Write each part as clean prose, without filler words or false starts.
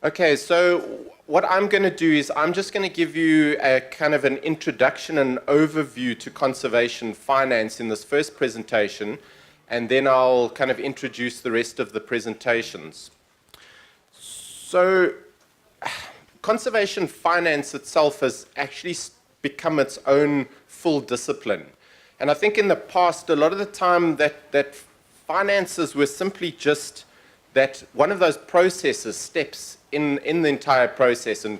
Okay, so what I'm going to do is I'm just going to give you a kind of an introduction and overview to conservation finance in this first presentation, and then I'll kind of introduce the rest of the presentations. So conservation finance itself has actually become its own full discipline. And I think in the past, a lot of the time that finances were simply just that one of those processes, steps in the entire process. And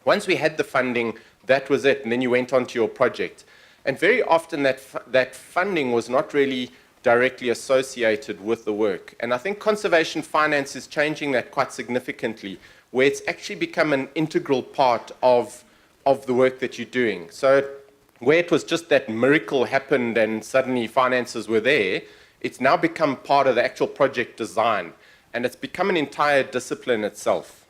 once we had the funding, that was it. And then you went on to your project. And very often that funding was not really directly associated with the work. And I think conservation finance is changing that quite significantly, where it's actually become an integral part of the work that you're doing. So where it was just that miracle happened and suddenly finances were there, it's now become part of the actual project design. And it's become an entire discipline itself.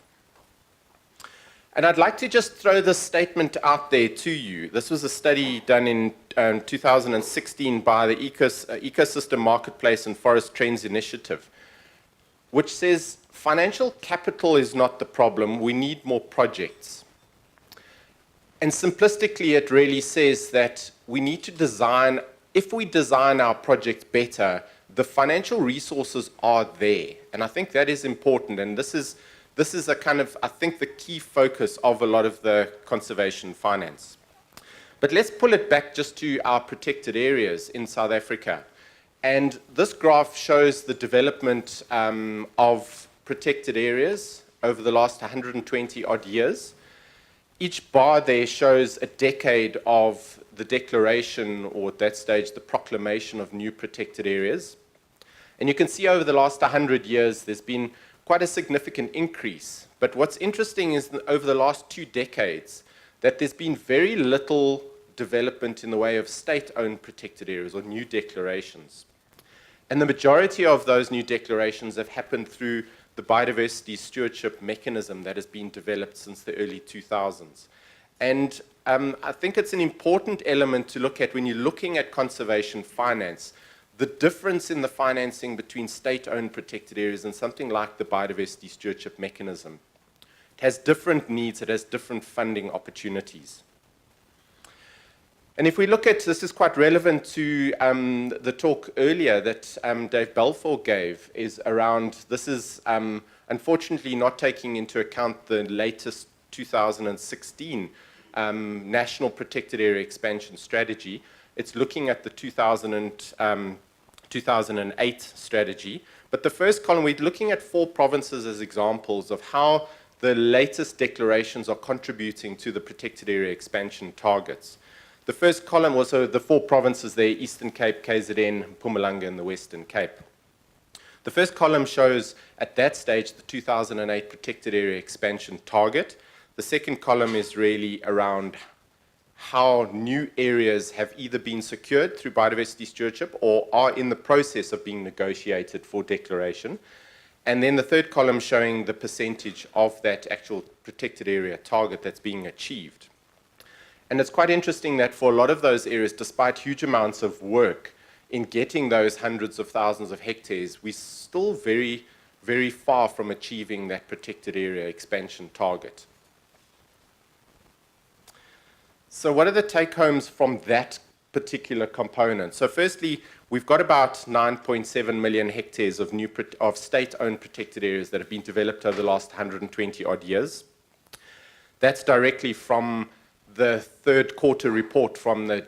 And I'd like to just throw this statement out there to you. This was a study done in 2016 by the Ecosystem Marketplace and Forest Trends Initiative, which says financial capital is not the problem, we need more projects. And simplistically, it really says that we need to design, if we design our projects better, the financial resources are there. And I think that is important. And this is a kind of, I think, the key focus of a lot of the conservation finance. But let's pull it back just to our protected areas in South Africa. And this graph shows the development of protected areas over the last 120 odd years. Each bar there shows a decade of the declaration, or at that stage, the proclamation of new protected areas. And you can see over the last 100 years, there's been quite a significant increase. But what's interesting is that over the last 2 decades, that there's been very little development in the way of state-owned protected areas or new declarations. And the majority of those new declarations have happened through the biodiversity stewardship mechanism that has been developed since the early 2000s. And I think it's an important element to look at when you're looking at conservation finance, the difference in the financing between state-owned protected areas and something like the biodiversity stewardship mechanism. It has different needs, it has different funding opportunities. And if we look at, this is quite relevant to the talk earlier that Dave Balfour gave, is around, this is unfortunately not taking into account the latest 2016 National Protected Area Expansion Strategy. It's looking at the 2008 strategy. But the first column, we're looking at 4 provinces as examples of how the latest declarations are contributing to the protected area expansion targets. The first column was the 4 provinces there, Eastern Cape, KZN, Mpumalanga, and the Western Cape. The first column shows, at that stage, the 2008 protected area expansion target. The second column is really around how new areas have either been secured through biodiversity stewardship or are in the process of being negotiated for declaration. And then the third column showing the percentage of that actual protected area target that's being achieved. And it's quite interesting that for a lot of those areas, despite huge amounts of work in getting those hundreds of thousands of hectares, we're still very, very far from achieving that protected area expansion target. So what are the take-homes from that particular component? So firstly, we've got about 9.7 million hectares of state-owned protected areas that have been developed over the last 120 odd years. That's directly from the third quarter report from the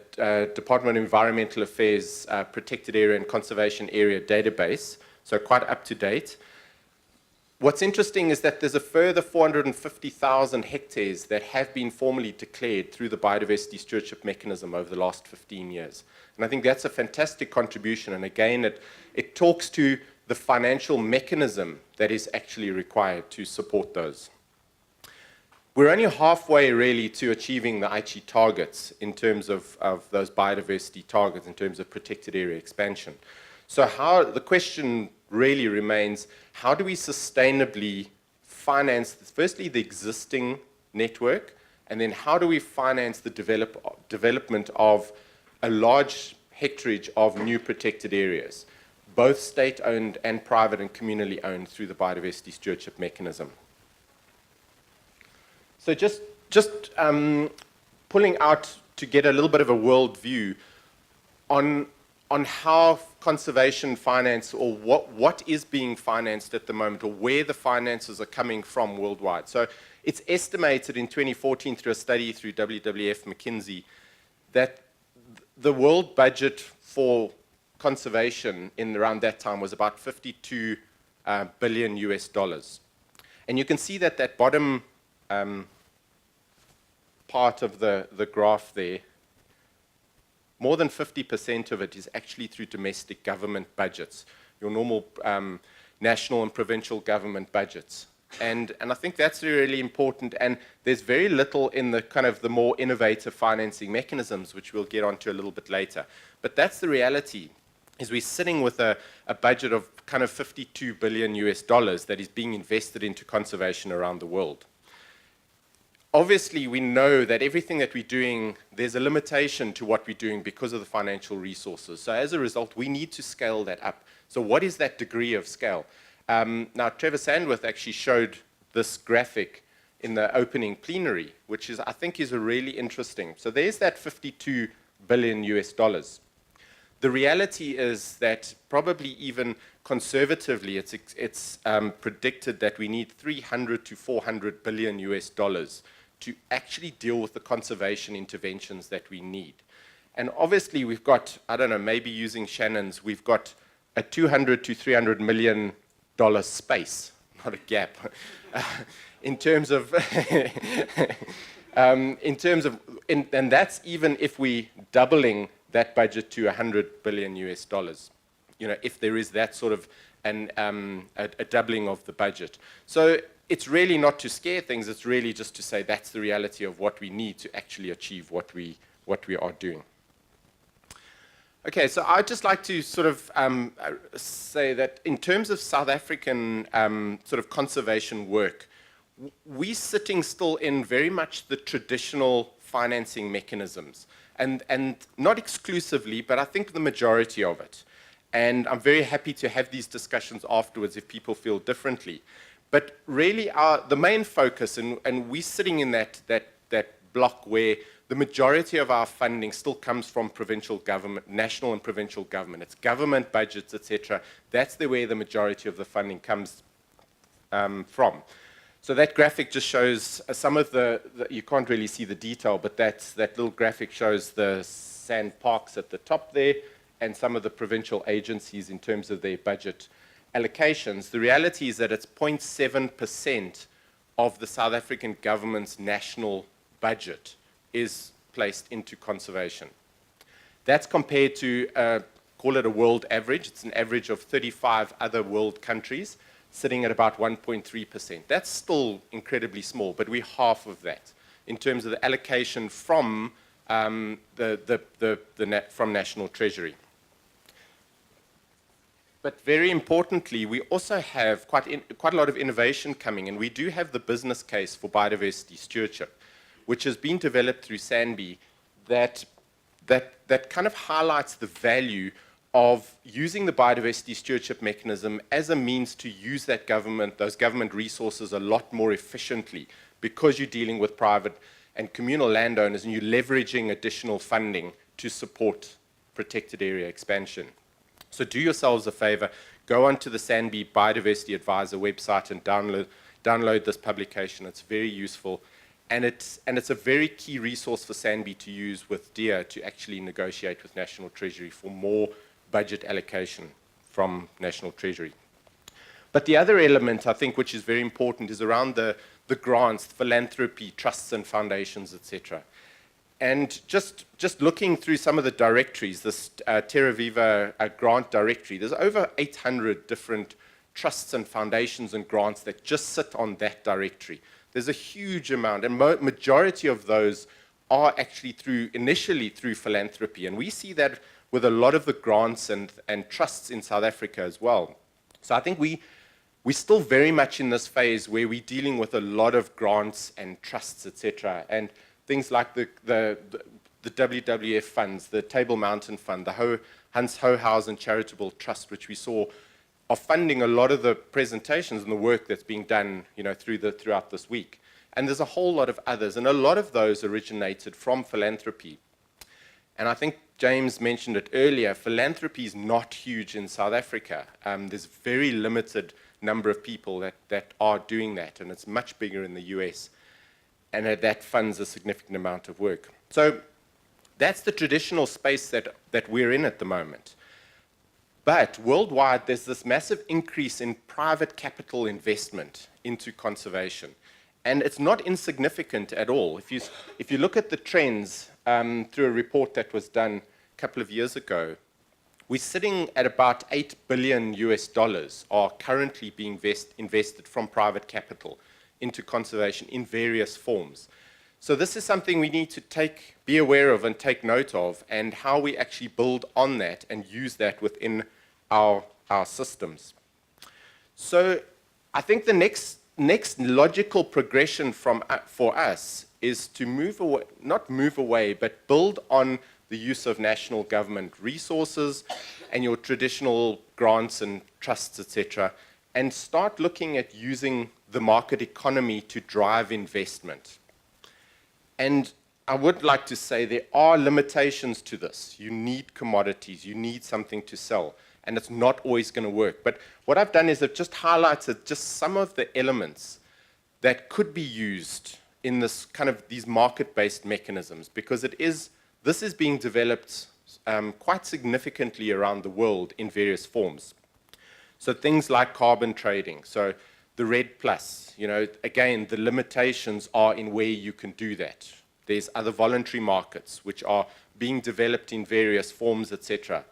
Department of Environmental Affairs Protected Area and Conservation Area database, so quite up to date. What's interesting is that there's a further 450,000 hectares that have been formally declared through the biodiversity stewardship mechanism over the last 15 years. And I think that's a fantastic contribution. And again, it talks to the financial mechanism that is actually required to support those. We're only halfway really to achieving the Aichi targets in terms of those biodiversity targets, in terms of protected area expansion. So the question really remains, how do we sustainably finance, firstly, the existing network, and then how do we finance the development of a large hectarage of new protected areas, both state-owned and private and communally owned through the biodiversity stewardship mechanism? So just pulling out to get a little bit of a world view on how conservation finance, or what is being financed at the moment, or where the finances are coming from worldwide. So it's estimated in 2014 through a study through WWF McKinsey that the world budget for conservation in around that time was about 52 billion US dollars. And you can see that that bottom part of the graph there, more than 50% of it is actually through domestic government budgets, your normal national and provincial government budgets. And I think that's really important, and there's very little in the kind of the more innovative financing mechanisms, which we'll get onto a little bit later. But that's the reality, is we're sitting with a budget of kind of 52 billion US dollars that is being invested into conservation around the world. Obviously, we know that everything that we're doing, there's a limitation to what we're doing because of the financial resources. So as a result, we need to scale that up. So what is that degree of scale? Now, Trevor Sandworth actually showed this graphic in the opening plenary, which is, I think, is a really interesting. So there's that 52 billion US dollars. The reality is that probably even conservatively, it's predicted that we need 300 to 400 billion US dollars to actually deal with the conservation interventions that we need. And obviously we've got, I don't know, maybe using Shannon's, we've got a 200 to 300 million dollar space, not a gap, in terms of, and that's even if we doubling that budget to 100 billion US dollars, you know, if there is that sort of a doubling of the budget. So it's really not to scare things, it's really just to say that's the reality of what we need to actually achieve what we are doing. Okay, so I'd just like to sort of say that in terms of South African sort of conservation work, we're sitting still in very much the traditional financing mechanisms, and not exclusively, but I think the majority of it. And I'm very happy to have these discussions afterwards if people feel differently. But really, the main focus, and we're sitting in that block where the majority of our funding still comes from provincial government, national and provincial government. It's government budgets, etc. That's where the majority of the funding comes from. So that graphic just shows some of you can't really see the detail, but that little graphic shows the sand parks at the top there, and some of the provincial agencies in terms of their budget allocations. The reality is that it's 0.7% of the South African government's national budget is placed into conservation. That's compared to, call it a world average. It's an average of 35 other world countries, sitting at about 1.3%. That's still incredibly small, but we're half of that in terms of the allocation from from National Treasury. But very importantly, we also have quite a lot of innovation coming, and we do have the business case for biodiversity stewardship, which has been developed through SANBI, that kind of highlights the value of using the biodiversity stewardship mechanism as a means to use those government resources a lot more efficiently, because you're dealing with private and communal landowners and you're leveraging additional funding to support protected area expansion. So do yourselves a favor, go onto the SANBI Biodiversity Advisor website and download this publication. It's very useful. And it's a very key resource for SANBI to use with DEER to actually negotiate with National Treasury for more budget allocation from National Treasury. But the other element, I think, which is very important, is around the grants, philanthropy, trusts and foundations, etc. And just looking through some of the directories, this Terra Viva grant directory, there's over 800 different trusts and foundations and grants that just sit on that directory. There's a huge amount, and majority of those are actually initially through philanthropy. And we see that with a lot of the grants and trusts in South Africa as well. So I think we're still very much in this phase where we're dealing with a lot of grants and trusts, etc. And things like the WWF funds, the Table Mountain Fund, the Hans Hohausen Charitable Trust, which we saw are funding a lot of the presentations and the work that's being done, throughout this week. And there's a whole lot of others, and a lot of those originated from philanthropy. And I think James mentioned it earlier, philanthropy is not huge in South Africa. There's very limited number of people that are doing that, and it's much bigger in the US. And that funds a significant amount of work. So that's the traditional space that we're in at the moment. But worldwide, there's this massive increase in private capital investment into conservation. And it's not insignificant at all. If you look at the trends through a report that was done a couple of years ago, we're sitting at about $8 billion are currently being invested from private capital into conservation in various forms. So this is something we need to be aware of and take note of, and how we actually build on that and use that within our systems. So I think the next logical progression for us is to not move away, but build on the use of national government resources and your traditional grants and trusts, etc., and start looking at using the market economy to drive investment. And I would like to say there are limitations to this. You need commodities, you need something to sell, and it's not always going to work. But what I've done is I've just highlighted just some of the elements that could be used in this kind of these market-based mechanisms, because this is being developed quite significantly around the world in various forms. So things like carbon trading, so the RED Plus, again, the limitations are in where you can do that. There's other voluntary markets which are being developed in various forms, etc.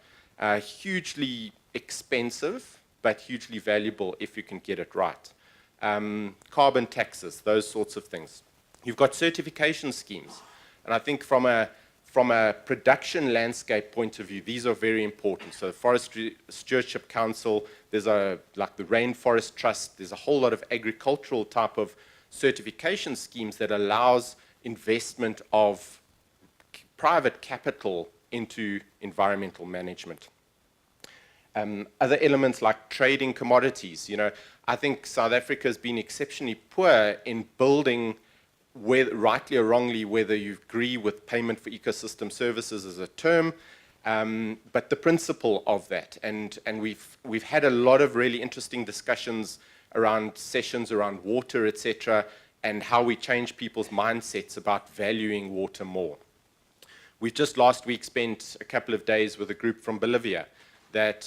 Hugely expensive, but hugely valuable if you can get it right. Carbon taxes, those sorts of things. You've got certification schemes, and I think from a production landscape point of view, these are very important. So Forestry Stewardship Council, there's like the Rainforest Trust, there's a whole lot of agricultural type of certification schemes that allows investment of private capital into environmental management. Other elements like trading commodities, I think South Africa has been exceptionally poor in building, rightly or wrongly, whether you agree with payment for ecosystem services as a term, but the principle of that. And we've had a lot of really interesting discussions around sessions around water, etc., and how we change people's mindsets about valuing water more. We just last week spent a couple of days with a group from Bolivia,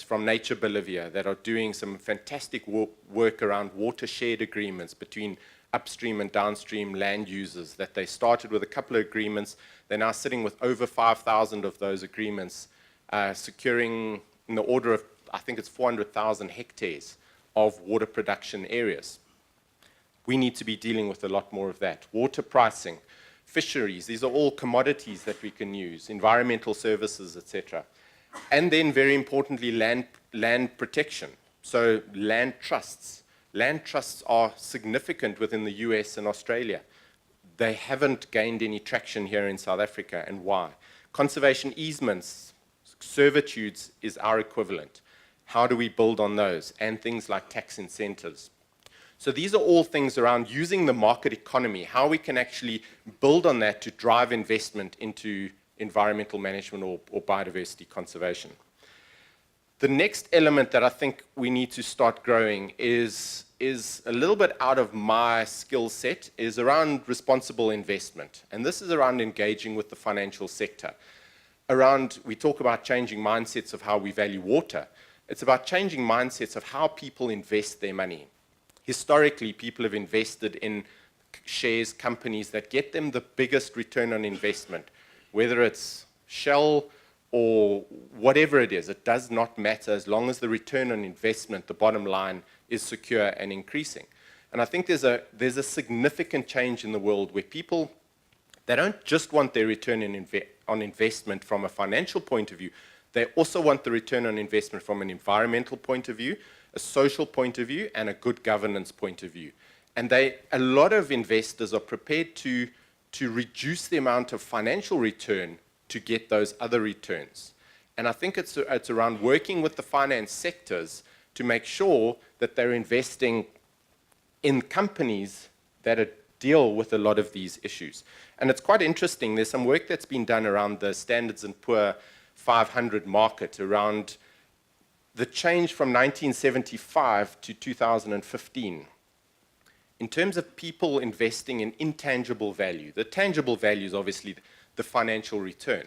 from Nature Bolivia, that are doing some fantastic work around watershed agreements between upstream and downstream land users, that they started with a couple of agreements. They're now sitting with over 5,000 of those agreements, securing in the order of, I think it's 400,000 hectares of water production areas. We need to be dealing with a lot more of that. Water pricing, fisheries, these are all commodities that we can use, environmental services, etc. And then, very importantly, land protection. So land trusts. Land trusts are significant within the US and Australia. They haven't gained any traction here in South Africa, and why? Conservation easements, servitudes is our equivalent. How do we build on those? And things like tax incentives. So these are all things around using the market economy, how we can actually build on that to drive investment into environmental management or biodiversity conservation. The next element that I think we need to start growing is a little bit out of my skill set, is around responsible investment. And this is around engaging with the financial sector. We talk about changing mindsets of how we value water. It's about changing mindsets of how people invest their money. Historically, people have invested in shares, companies that get them the biggest return on investment, whether it's Shell or whatever it is. It does not matter as long as the return on investment, the bottom line, is secure and increasing. And I think there's a significant change in the world where people, they don't just want their return on investment from a financial point of view, they also want the return on investment from an environmental point of view, a social point of view, and a good governance point of view. And a lot of investors are prepared to reduce the amount of financial return to get those other returns. And I think it's around working with the finance sectors to make sure that they're investing in companies that are deal with a lot of these issues. And it's quite interesting. There's some work that's been done around the Standards & Poor 500 market, around the change from 1975 to 2015. In terms of people investing in intangible value, the tangible value is obviously the financial return.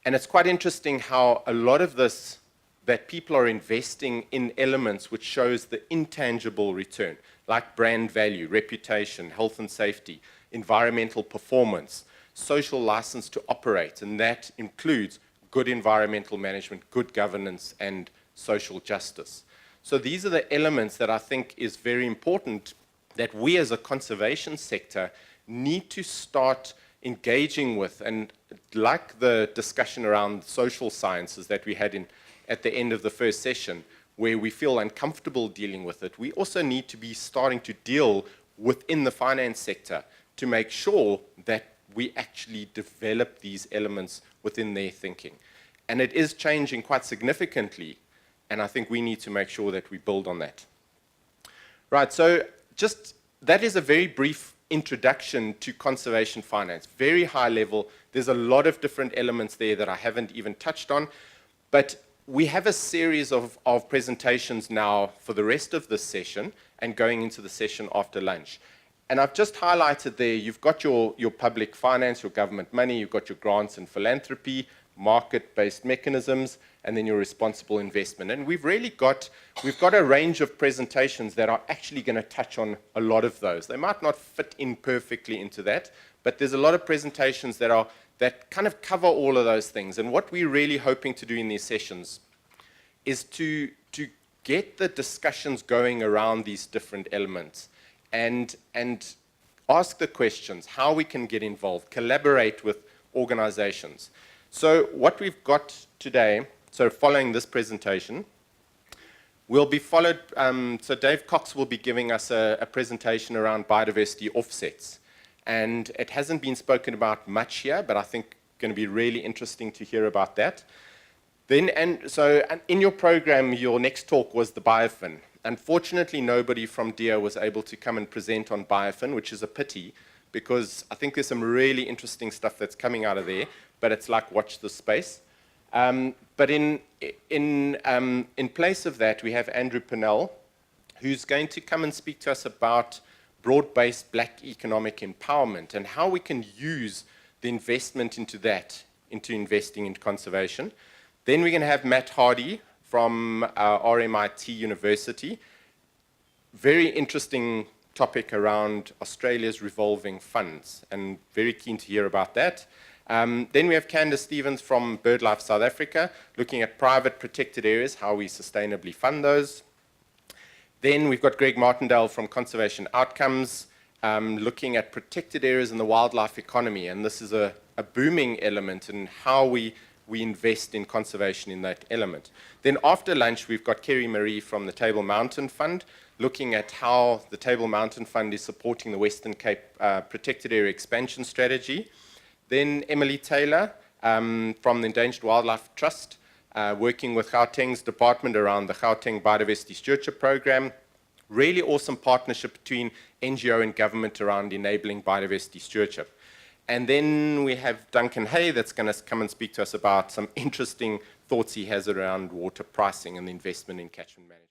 And it's quite interesting how a lot of this, that people are investing in elements which shows the intangible return, like brand value, reputation, health and safety, environmental performance, social license to operate, and that includes good environmental management, good governance, and social justice. So these are the elements that I think is very important that we as a conservation sector need to start engaging with. And like the discussion around social sciences that we had at the end of the first session, where we feel uncomfortable dealing with it, we also need to be starting to deal within the finance sector to make sure that we actually develop these elements within their thinking. And it is changing quite significantly, and I think we need to make sure that we build on that. Right, so just that is a very brief introduction to conservation finance, very high level. There's a lot of different elements there that I haven't even touched on, but we have a series of presentations now for the rest of this session and going into the session after lunch. And I've just highlighted there, you've got your public finance, your government money, you've got your grants and philanthropy, market-based mechanisms, and then your responsible investment. And we've got a range of presentations that are actually going to touch on a lot of those. They might not fit in perfectly into that, but there's a lot of presentations that kind of cover all of those things. And what we're really hoping to do in these sessions is to get the discussions going around these different elements and ask the questions, how we can get involved, collaborate with organizations. So what we've got today, so following this presentation, will be followed, so Dave Cox will be giving us a presentation around biodiversity offsets. And it hasn't been spoken about much here, but I think going to be really interesting to hear about that. Then, and in your program, your next talk was the biofin. Unfortunately, nobody from DEER was able to come and present on biofin, which is a pity, because I think there's some really interesting stuff that's coming out of there, but it's like watch this space. But in place of that, we have Andrew Pennell, who's going to come and speak to us about broad-based black economic empowerment and how we can use the investment into that, into investing in conservation. Then we're going to have Matt Hardy from RMIT University. Very interesting topic around Australia's revolving funds, and very keen to hear about that. Then we have Candace Stevens from BirdLife South Africa, looking at private protected areas, how we sustainably fund those. Then we've got Greg Martindale from Conservation Outcomes, looking at protected areas in the wildlife economy, and this is a booming element in how we invest in conservation in that element. Then after lunch, we've got Kerry Marie from the Table Mountain Fund, looking at how the Table Mountain Fund is supporting the Western Cape Protected Area Expansion Strategy. Then Emily Taylor from the Endangered Wildlife Trust, working with Gauteng's department around the Gauteng Biodiversity Stewardship Program. Really awesome partnership between NGO and government around enabling biodiversity stewardship. And then we have Duncan Hay that's going to come and speak to us about some interesting thoughts he has around water pricing and the investment in catchment management.